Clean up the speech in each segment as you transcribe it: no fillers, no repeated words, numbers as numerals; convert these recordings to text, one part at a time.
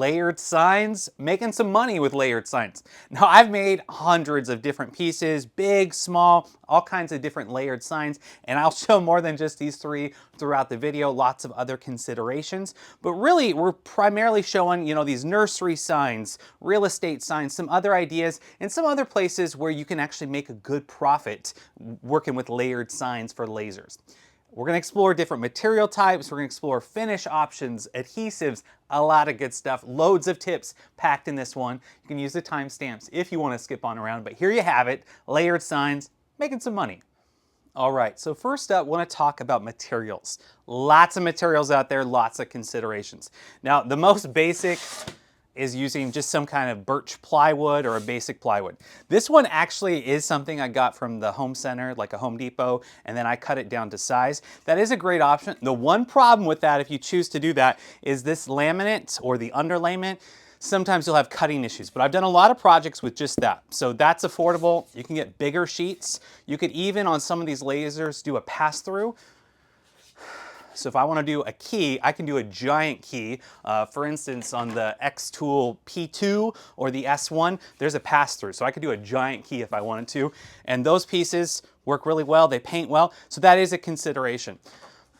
layered signs, making some money with layered signs. Now I've made hundreds of different pieces, big, small, all kinds of different layered signs, and I'll show more than just these three throughout the video, lots of other considerations. But really, we're primarily showing, these nursery signs, real estate signs, some other ideas, and some other places where you can actually make a good profit working with layered signs for lasers. We're going to explore different material types, we're going to explore finish options, adhesives, a lot of good stuff, loads of tips packed in this one. You can use the timestamps if you want to skip on around, but here you have it, layered signs, making some money. All right, so first up, I want to talk about materials. Lots of materials out there, lots of considerations. Now, the most basic is using just some kind of birch plywood or a basic plywood. This one actually is something I got from the home center, like a Home Depot, and then I cut it down to size. That is a great option. The one problem with that, if you choose to do that, is this laminate or the underlayment. Sometimes you'll have cutting issues, but I've done a lot of projects with just that. So that's affordable. You can get bigger sheets. You could even, on some of these lasers, do a pass-through. So if I want to do a key, I can do a giant key. For instance, on the xtool P2 or the S1, there's a pass-through. So I could do a giant key if I wanted to. And those pieces work really well. They paint well. So that is a consideration.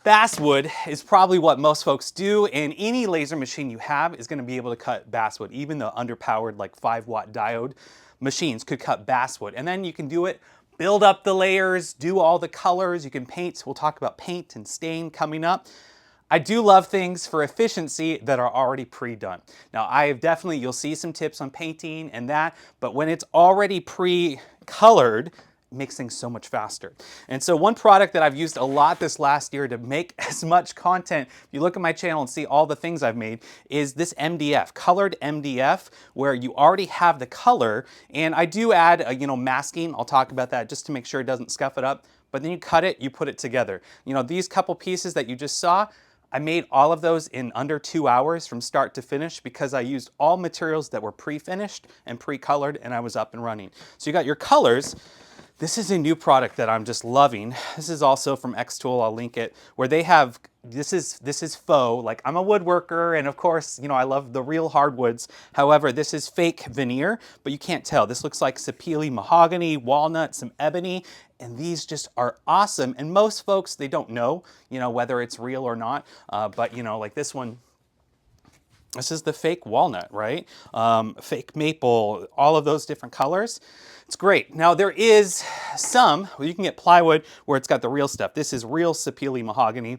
Basswood is probably what most folks do, and any laser machine you have is going to be able to cut basswood. Even the underpowered, like 5-watt diode machines could cut basswood. And then you can do it, build up the layers, do all the colors, you can paint. We'll talk about paint and stain coming up. I do love things for efficiency that are already pre-done. Now I have definitely, you'll see some tips on painting and that, but when it's already pre-colored, it makes things so much faster. And so one product that I've used a lot this last year to make as much content, if you look at my channel and see all the things I've made, is this MDF, colored MDF, where you already have the color. And I do add, masking. I'll talk about that just to make sure it doesn't scuff it up. But then you cut it, you put it together. These couple pieces that you just saw, I made all of those in under 2 hours from start to finish because I used all materials that were pre-finished and pre-colored, and I was up and running. So you got your colors. This is a new product that I'm just loving. This is also from xtool, I'll link it, where they have, this is faux, like I'm a woodworker and of course, I love the real hardwoods. However, this is fake veneer, but you can't tell. This looks like sapele mahogany, walnut, some ebony, and these just are awesome. And most folks, they don't know, whether it's real or not, but like this one, this is the fake walnut, right? Fake maple, all of those different colors. It's great. Now there is some, you can get plywood where it's got the real stuff. This is real sapele mahogany.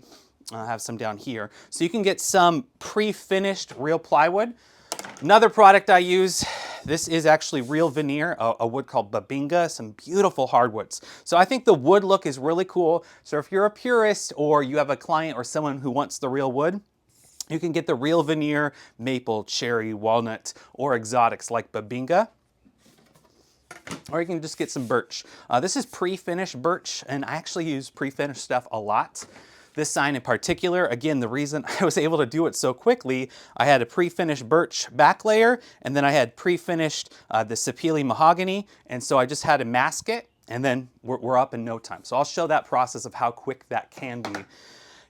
I have some down here. So you can get some pre-finished real plywood. Another product I use, this is actually real veneer, a wood called babinga, some beautiful hardwoods. So I think the wood look is really cool. So if you're a purist or you have a client or someone who wants the real wood, you can get the real veneer, maple, cherry, walnut, or exotics like babinga. Or you can just get some birch. This is pre-finished birch, and I actually use pre-finished stuff a lot. This sign in particular, again, the reason I was able to do it so quickly, I had a pre-finished birch back layer, and then I had pre-finished the sapele mahogany, and so I just had to mask it, and then we're up in no time. So I'll show that process of how quick that can be.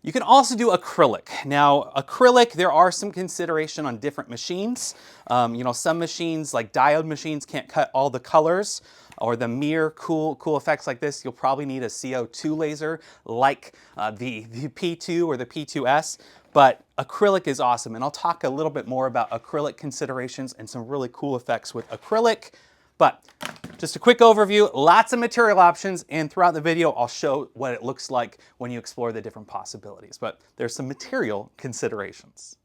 You can also do acrylic. Now, acrylic, there are some consideration on different machines. Some machines, like diode machines, can't cut all the colors, or the mirror cool effects like this. You'll probably need a CO2 laser, like the P2 or the P2S. But acrylic is awesome, and I'll talk a little bit more about acrylic considerations and some really cool effects with acrylic. But just a quick overview, lots of material options, and throughout the video, I'll show what it looks like when you explore the different possibilities. But there's some material considerations.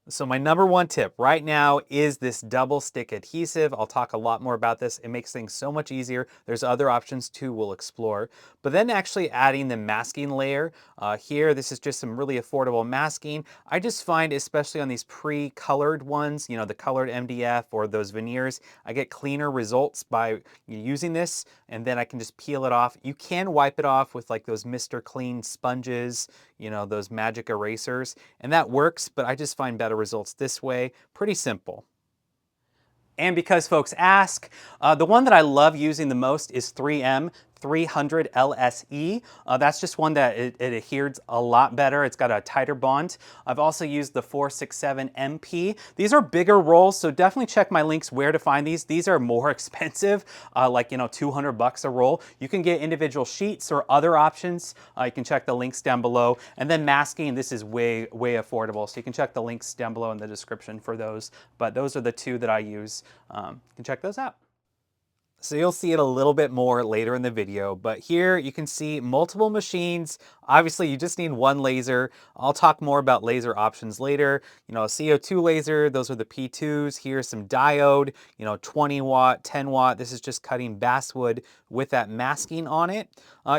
So my number one tip right now is this double stick adhesive. I'll talk a lot more about this. It makes things so much easier. There's other options too we'll explore. But then actually adding the masking layer here, this is just some really affordable masking. I just find, especially on these pre-colored ones, the colored MDF or those veneers, I get cleaner results by using this, and then I can just peel it off. You can wipe it off with like those Mr. Clean sponges, those magic erasers, and that works, but I just find better results this way. Pretty simple. And because folks ask, the one that I love using the most is 3M. 300 LSE. That's just one that it adheres a lot better. It's got a tighter bond. I've also used the 467 MP. These are bigger rolls, so definitely check my links where to find these. These are more expensive, like, you know, 200 bucks a roll. You can get individual sheets or other options. You can check the links down below. And then masking, this is way affordable. So you can check the links down below in the description for those. But those are the two that I use. You can check those out. So you'll see it a little bit more later in the video, but here you can see multiple machines. Obviously, you just need one laser. I'll talk more about laser options later. You know, a CO2 laser, those are the P2s. Here's some diode, you know, 20 watt, 10 watt. This is just cutting basswood with that masking on it.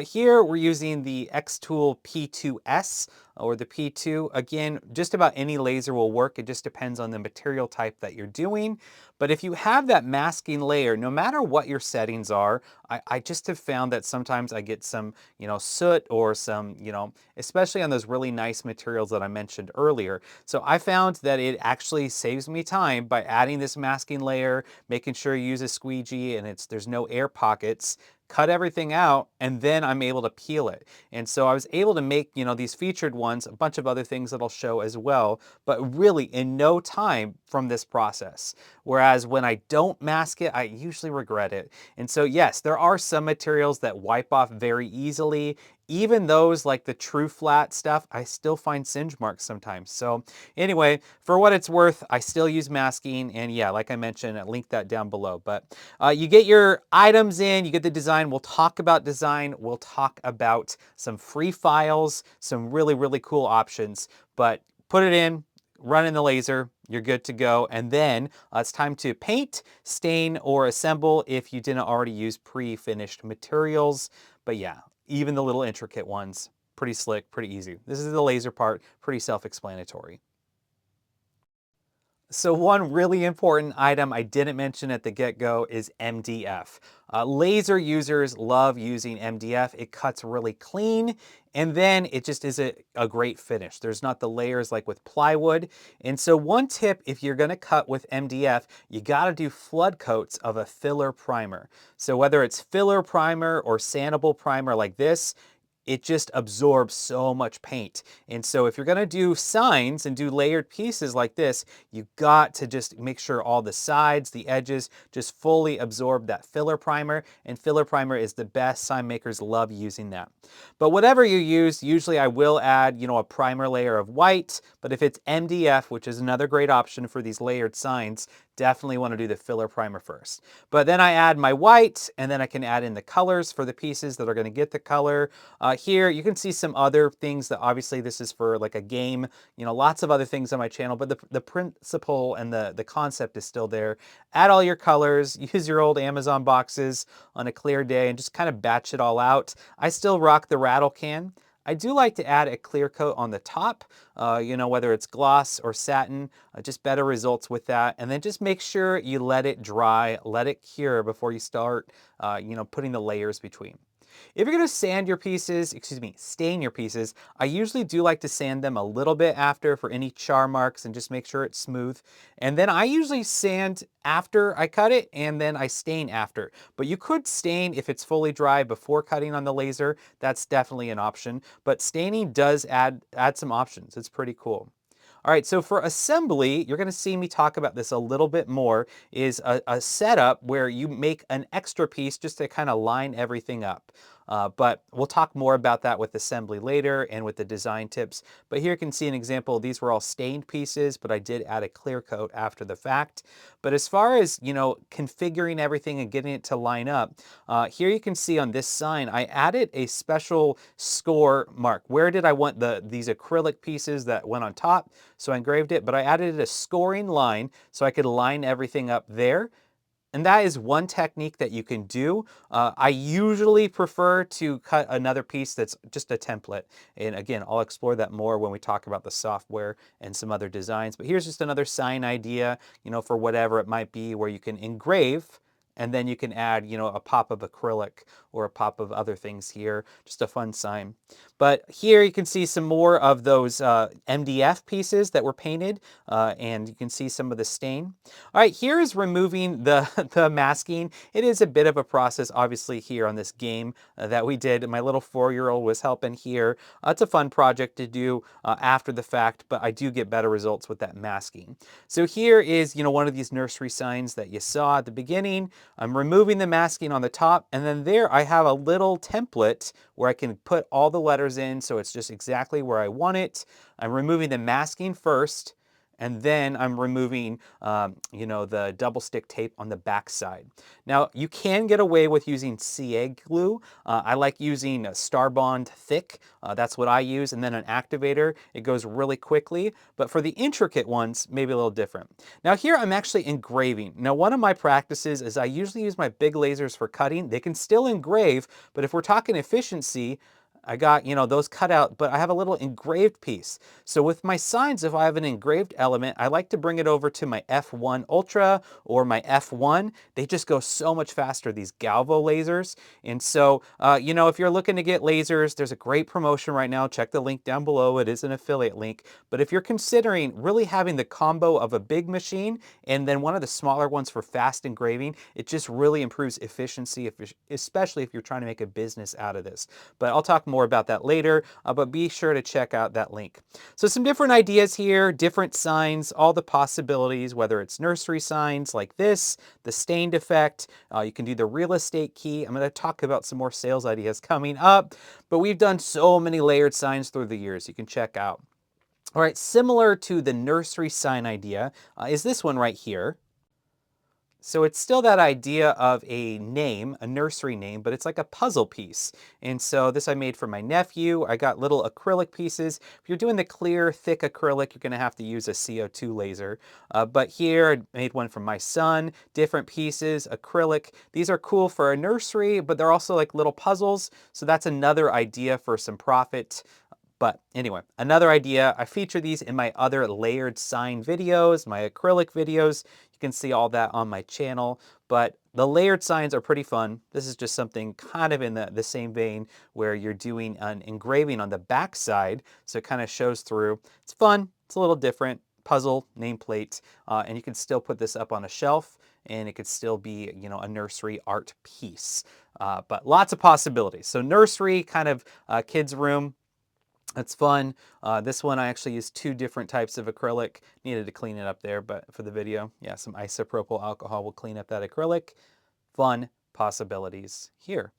Here we're using the xtool P2S or the P2. Again, just about any laser will work. It just depends on the material type that you're doing. But if you have that masking layer, no matter what your settings are, I just have found that sometimes I get some, you know, soot or some, you know, especially on those really nice materials that I mentioned earlier. So I found that it actually saves me time by adding this masking layer, making sure you use a squeegee and there's no air pockets. Cut everything out, and then I'm able to peel it. And so I was able to make, you know, these featured ones, a bunch of other things that I'll show as well, but really in no time from this process. Whereas when I don't mask it, I usually regret it. And so yes, there are some materials that wipe off very easily. Even those like the true flat stuff, I still find singe marks sometimes. So anyway, for what it's worth, I still use masking. And yeah, like I mentioned, I linked that down below. But you get your items in, you get the design. We'll talk about design. We'll talk about some free files, some really cool options. But put it in, run in the laser, you're good to go. And then it's time to paint, stain, or assemble if you didn't already use pre-finished materials. But yeah, even the little intricate ones, pretty slick, pretty easy. This is the laser part, pretty self-explanatory. So one really important item I didn't mention at the get-go is MDF. Laser users love using MDF. It cuts really clean, and then it just is a great finish. There's not the layers like with plywood. And so one tip, if you're gonna cut with MDF, you gotta do flood coats of a filler primer. So whether it's filler primer or sandable primer like this, it just absorbs so much paint. And so if you're gonna do signs and do layered pieces like this, you got to just make sure all the sides, the edges, just fully absorb that filler primer. And filler primer is the best. Sign makers love using that. But whatever you use, usually I will add, you know, a primer layer of white. But if it's MDF, which is another great option for these layered signs, definitely want to do the filler primer first. But then I add my white, and then I can add in the colors for the pieces that are going to get the color. Here you can see some other things that obviously this is for like a game, you know, lots of other things on my channel, but the principle and the concept is still there. Add all your colors, use your old Amazon boxes on a clear day and just kind of batch it all out. I still rock the rattle can. I do like to add a clear coat on the top, you know, whether it's gloss or satin, just better results with that. And then just make sure you let it dry, let it cure before you start, you know, putting the layers between. If you're gonna sand your pieces, excuse me, stain your pieces, I usually do like to sand them a little bit after for any char marks and just make sure it's smooth. And then I usually sand after I cut it and then I stain after. But you could stain if it's fully dry before cutting on the laser. That's definitely an option. But staining does add some options. It's pretty cool. All right, so for assembly, you're gonna see me talk about this a little bit more, is a setup where you make an extra piece just to kind of line everything up. But we'll talk more about that with assembly later and with the design tips. But here you can see an example. These were all stained pieces, but I did add a clear coat after the fact. But as far as, you know, configuring everything and getting it to line up, here you can see on this sign, I added a special score mark. Where did I want these acrylic pieces that went on top? So I engraved it, but I added a scoring line so I could line everything up there. And that is one technique that you can do. I usually prefer to cut another piece that's just a template. And again, I'll explore that more when we talk about the software and some other designs. But here's just another sign idea, you know, for whatever it might be, where you can engrave and then you can add, you know, a pop of acrylic or a pop of other things here. Just a fun sign. But here you can see some more of those MDF pieces that were painted, and you can see some of the stain. All right, here is removing the, the masking. It is a bit of a process, obviously, here on this game that we did. My little 4-year-old was helping here. It's a fun project to do after the fact, but I do get better results with that masking. So here is, you know, one of these nursery signs that you saw at the beginning. I'm removing the masking on the top, and then there I have a little template where I can put all the letters in, so it's just exactly where I want it. I'm removing the masking first, and then I'm removing, you know, the double stick tape on the back side. Now, you can get away with using CA glue. I like using a Star Bond thick. That's what I use, and then an activator. It goes really quickly, but for the intricate ones, maybe a little different. Now here I'm actually engraving. Now one of my practices is I usually use my big lasers for cutting. They can still engrave, but if we're talking efficiency, I got, you know, those cut out, but I have a little engraved piece. So with my signs, if I have an engraved element, I like to bring it over to my F1 Ultra or my F1. They just go so much faster, these Galvo lasers. And so, you know, if you're looking to get lasers, there's a great promotion right now. Check the link down below. It is an affiliate link. But if you're considering really having the combo of a big machine and then one of the smaller ones for fast engraving, it just really improves efficiency, especially if you're trying to make a business out of this. But I'll talk more about that later, but be sure to check out that link. So some different ideas here, different signs, all the possibilities, whether it's nursery signs like this, the stained effect, you can do the real estate key. I'm going to talk about some more sales ideas coming up, but we've done so many layered signs through the years you can check out. All right, similar to the nursery sign idea is this one right here. So it's still that idea of a name, a nursery name, but it's like a puzzle piece. And so this I made for my nephew. I got little acrylic pieces. If you're doing the clear, thick acrylic, you're gonna have to use a CO2 laser. But here I made one for my son, different pieces, acrylic. These are cool for a nursery, but they're also like little puzzles. So that's another idea for some profit. But anyway, another idea, I feature these in my other layered sign videos, my acrylic videos. You can see all that on my channel, but the layered signs are pretty fun. This is just something kind of in the same vein where you're doing an engraving on the back side, so it kind of shows through. It's fun, it's a little different, puzzle, nameplate, and you can still put this up on a shelf and it could still be, you know, a nursery art piece. But lots of possibilities. So nursery, kind of kids' room, that's fun. This one I actually used 2 different types of acrylic. Needed to clean it up there, but for the video, yeah, some isopropyl alcohol will clean up that acrylic. Fun possibilities here.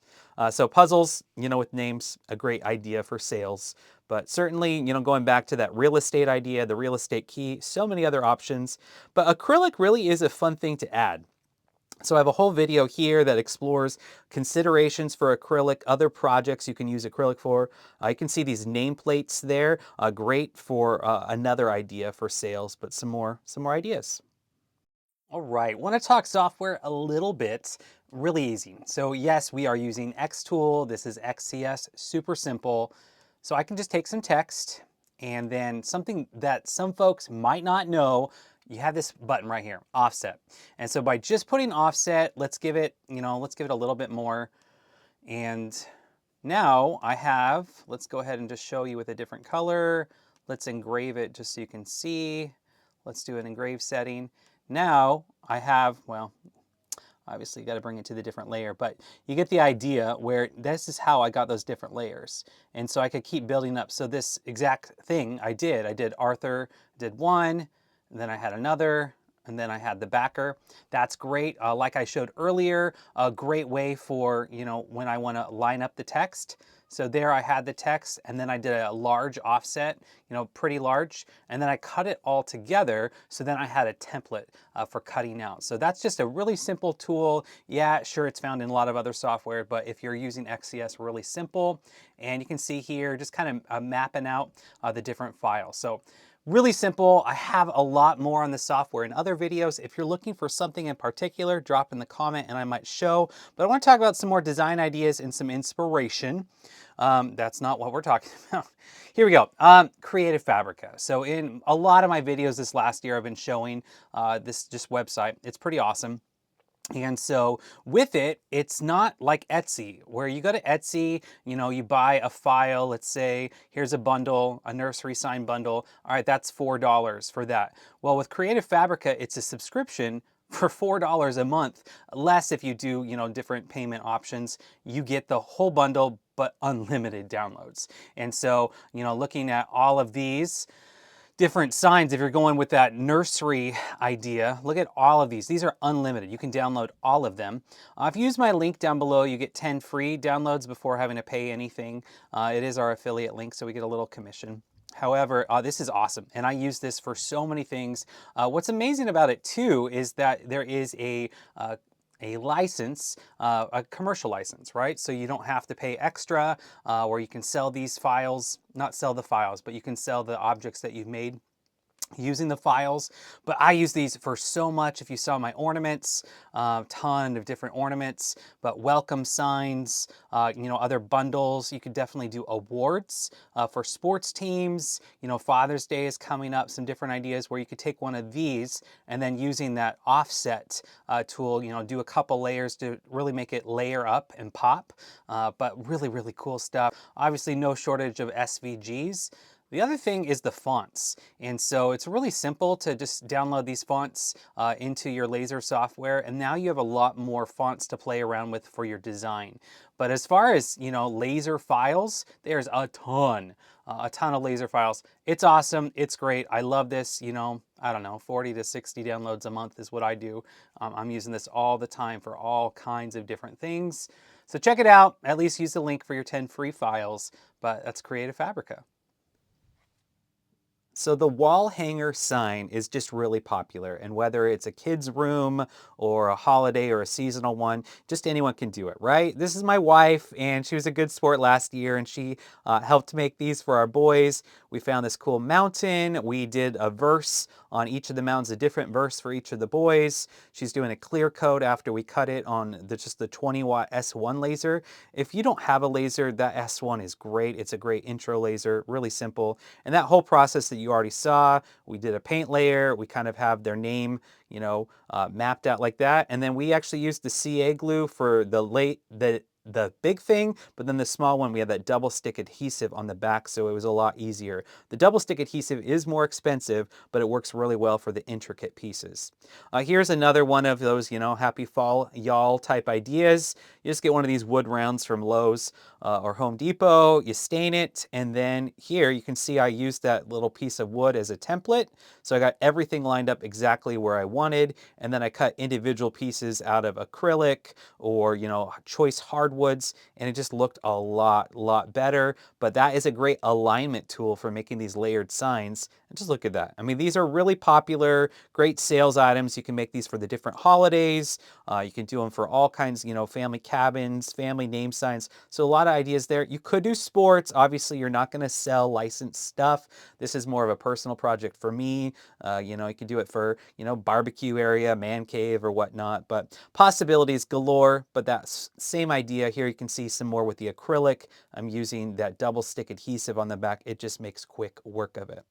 So puzzles, you know, with names, a great idea for sales. But certainly, you know, going back to that real estate idea, the real estate key, so many other options. But acrylic really is a fun thing to add. So I have a whole video here that explores considerations for acrylic, other projects you can use acrylic for. You can see these nameplates there, great for another idea for sales, but some more ideas. All right, want to talk software a little bit. Really easy. So yes, we are using xtool. This is XCS, super simple. So I can just take some text and then something that some folks might not know, you have this button right here, offset. And so by just putting offset, let's give it, you know, let's give it a little bit more. And now I have, let's go ahead and just show you with a different color. Let's engrave it just so you can see. Let's do an engrave setting. Now I have, well, obviously you got to bring it to the different layer, but you get the idea where this is how I got those different layers. And so I could keep building up. So this exact thing I did Arthur, did one, and then I had another, and then I had the backer. That's great. Like I showed earlier, a great way for, you know, when I want to line up the text. So there I had the text, and then I did a large offset, you know, pretty large, and then I cut it all together, so then I had a template for cutting out. So that's just a really simple tool. Yeah, sure, it's found in a lot of other software, but if you're using XCS, really simple. And you can see here, just kind of mapping out the different files. So really simple. I have a lot more on the software in other videos. If you're looking for something in particular, drop in the comment and I might show. But I want to talk about some more design ideas and some inspiration. That's not what we're talking about. Here we go. Creative Fabrica. So in a lot of my videos this last year, I've been showing this just website. It's pretty awesome. And so with it, it's not like Etsy, where you go to Etsy, you buy a file, let's say, here's a bundle, a nursery sign bundle. All right, that's $4 for that. Well, with Creative Fabrica, it's a subscription for $4 a month, less if you do, different payment options. You get the whole bundle, but unlimited downloads. And so, looking at all of these different signs, if you're going with that nursery idea, look at all of these. These are unlimited. You can download all of them. If you use my link down below, you get 10 free downloads before having to pay anything. It is our affiliate link, so we get a little commission. However, this is awesome, and I use this for so many things. What's amazing about it too is that there is a license, a commercial license, right? So you don't have to pay extra, or you can sell these files, not sell the files, but you can sell the objects that you've made using the files. But I use these for so much. If you saw my ornaments, ton of different ornaments, but welcome signs, other bundles. You could definitely do awards for sports teams. Father's Day is coming up, some different ideas where you could take one of these and then using that offset tool, do a couple layers to really make it layer up and pop. But really, really cool stuff. Obviously no shortage of SVGs. The other thing is the fonts. And so it's really simple to just download these fonts into your laser software. And now you have a lot more fonts to play around with for your design. But as far as, laser files, there's a ton of laser files. It's awesome. It's great. I love this, I don't know, 40 to 60 downloads a month is what I do. I'm using this all the time for all kinds of different things. So check it out. At least use the link for your 10 free files. But that's Creative Fabrica. So the wall hanger sign is just really popular, and whether it's a kid's room or a holiday or a seasonal one, just anyone can do it, right? This is my wife, and she was a good sport last year, and she helped make these for our boys. We found this cool mountain. We did a verse on each of the mountains, a different verse for each of the boys. She's doing a clear coat after we cut it on just the 20-watt S1 laser. If you don't have a laser, that S1 is great. It's a great intro laser, really simple. And that whole process that you already saw, we did a paint layer, we kind of have their name, mapped out like that. And then we actually used the CA glue for the big thing, but then the small one, we had that double stick adhesive on the back, so it was a lot easier. The double stick adhesive is more expensive, but it works really well for the intricate pieces. Here's another one of those, happy fall y'all type ideas. You just get one of these wood rounds from Lowe's or Home Depot, you stain it, and then here you can see I used that little piece of wood as a template. So I got everything lined up exactly where I wanted, and then I cut individual pieces out of acrylic or, choice hardwoods, and it just looked a lot better. But that is a great alignment tool for making these layered signs. And just look at that. I mean, these are really popular, great sales items. You can make these for the different holidays. You can do them for all kinds, family cabins, family name signs. So a lot of ideas there. You could do sports. Obviously, you're not going to sell licensed stuff. This is more of a personal project for me. You can do it for, barbecue area, man cave or whatnot. But possibilities galore. But that same idea here, you can see some more with the acrylic. I'm using that double stick adhesive on the back. It just makes quick work of it.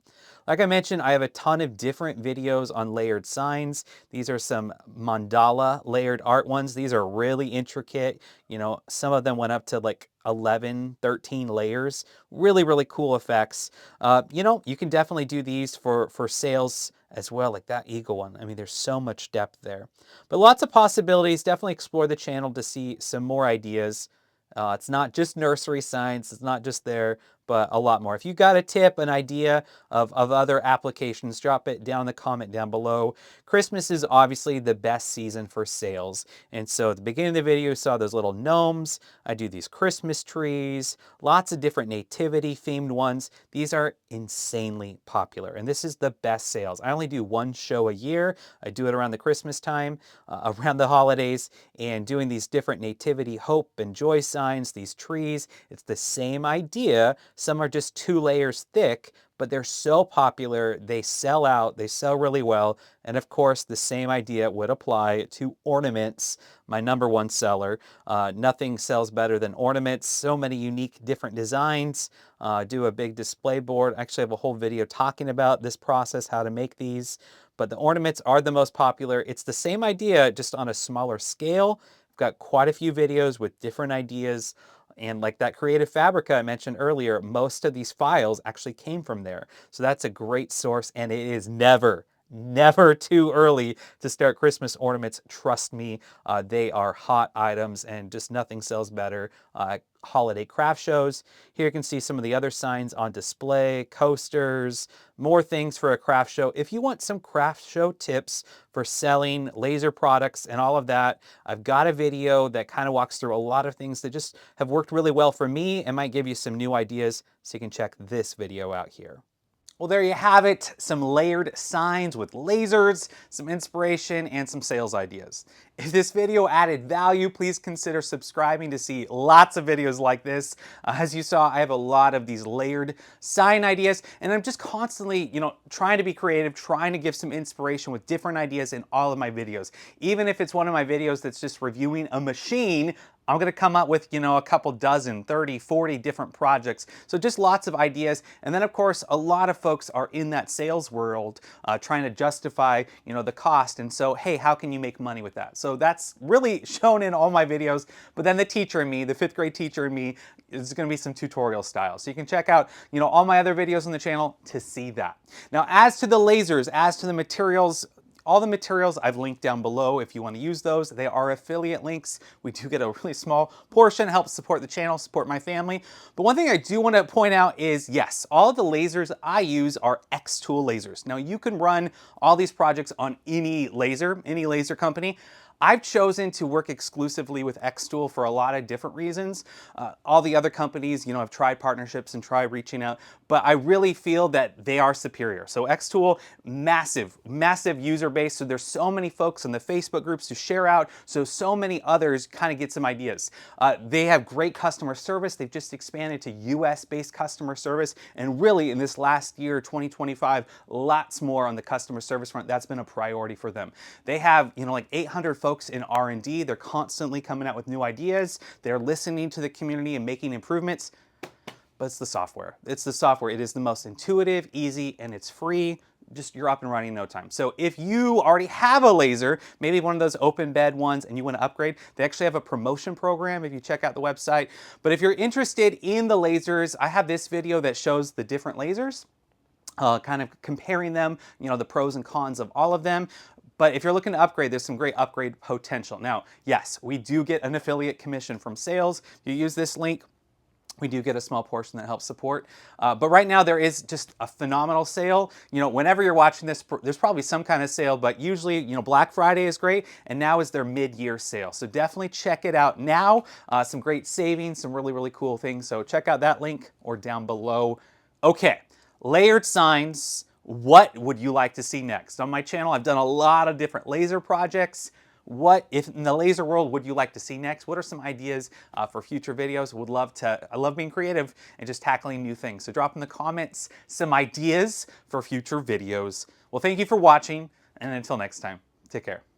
Like I mentioned, I have a ton of different videos on layered signs. These are some mandala layered art ones. These are really intricate. Some of them went up to like 11, 13 layers. Really, really cool effects. You can definitely do these for sales as well, like that eagle one. I mean, there's so much depth there. But lots of possibilities. Definitely explore the channel to see some more ideas. It's not just nursery signs. It's not just there, but a lot more. If you got a tip, an idea of other applications, drop it down in the comment down below. Christmas is obviously the best season for sales. And so at the beginning of the video, you saw those little gnomes. I do these Christmas trees, lots of different nativity themed ones. These are insanely popular. And this is the best sales. I only do one show a year. I do it around the Christmas time, around the holidays, and doing these different nativity hope and joy signs, these trees. It's the same idea. Some are just 2 layers thick, but they're so popular, they sell out, they sell really well. And of course, the same idea would apply to ornaments, my #1 seller. Nothing sells better than ornaments. So many unique different designs. Do a big display board. I actually have a whole video talking about this process, how to make these. but the ornaments are the most popular. It's the same idea, just on a smaller scale. I've got quite a few videos with different ideas. And like that creative fabrica I mentioned earlier, most of these files actually came from there. So that's a great source, and it is never too early to start Christmas ornaments. Trust me, they are hot items, and just nothing sells better. Holiday craft shows. Here you can see some of the other signs on display, coasters, more things for a craft show. If you want some craft show tips for selling laser products and all of that, I've got a video that kind of walks through a lot of things that just have worked really well for me and might give you some new ideas, so you can check this video out here. Well, there you have it, some layered signs with lasers, some inspiration, and some sales ideas. If this video added value, please consider subscribing to see lots of videos like this. As you saw, I have a lot of these layered sign ideas, and I'm just constantly, trying to be creative, trying to give some inspiration with different ideas in all of my videos. Even if it's one of my videos that's just reviewing a machine, I'm gonna come up with, a couple dozen, 30, 40 different projects. So just lots of ideas. And then of course, a lot of folks are in that sales world trying to justify, the cost. And so, hey, how can you make money with that? So that's really shown in all my videos. But then the teacher in me, the 5th grade teacher in me, is gonna be some tutorial style. So you can check out, all my other videos on the channel to see that. Now, as to the lasers, as to the materials, all the materials I've linked down below if you want to use those. They are affiliate links. We do get a really small portion, help support the channel, support my family. But one thing I do want to point out is, yes, all of the lasers I use are xtool lasers. Now you can run all these projects on any laser company. I've chosen to work exclusively with xtool for a lot of different reasons. All the other companies, have tried partnerships and tried reaching out, but I really feel that they are superior. So xtool, massive user base. So there's so many folks in the Facebook groups to share out. So many others kind of get some ideas. They have great customer service. They've just expanded to US-based customer service. And really in this last year, 2025, lots more on the customer service front. That's been a priority for them. They have, like 800 folks in R&D. They're constantly coming out with new ideas. They're listening to the community and making improvements. But it's the software. It's the software. It is the most intuitive, easy, and it's free. Just you're up and running in no time. So if you already have a laser, maybe one of those open bed ones, and you want to upgrade, they actually have a promotion program if you check out the website. But if you're interested in the lasers, I have this video that shows the different lasers, kind of comparing them, the pros and cons of all of them. But if you're looking to upgrade, there's some great upgrade potential. Now, yes, we do get an affiliate commission from sales. If you use this link, we do get a small portion that helps support. But right now there is just a phenomenal sale. Whenever you're watching this, there's probably some kind of sale, but usually, Black Friday is great, and now is their mid-year sale. So definitely check it out now. Some great savings, some really cool things. So check out that link or down below. Okay, layered signs. What would you like to see next? On my channel, I've done a lot of different laser projects. What, if in the laser world, would you like to see next? What are some ideas for future videos? I love being creative and just tackling new things. So drop in the comments some ideas for future videos. Well, thank you for watching, and until next time, take care.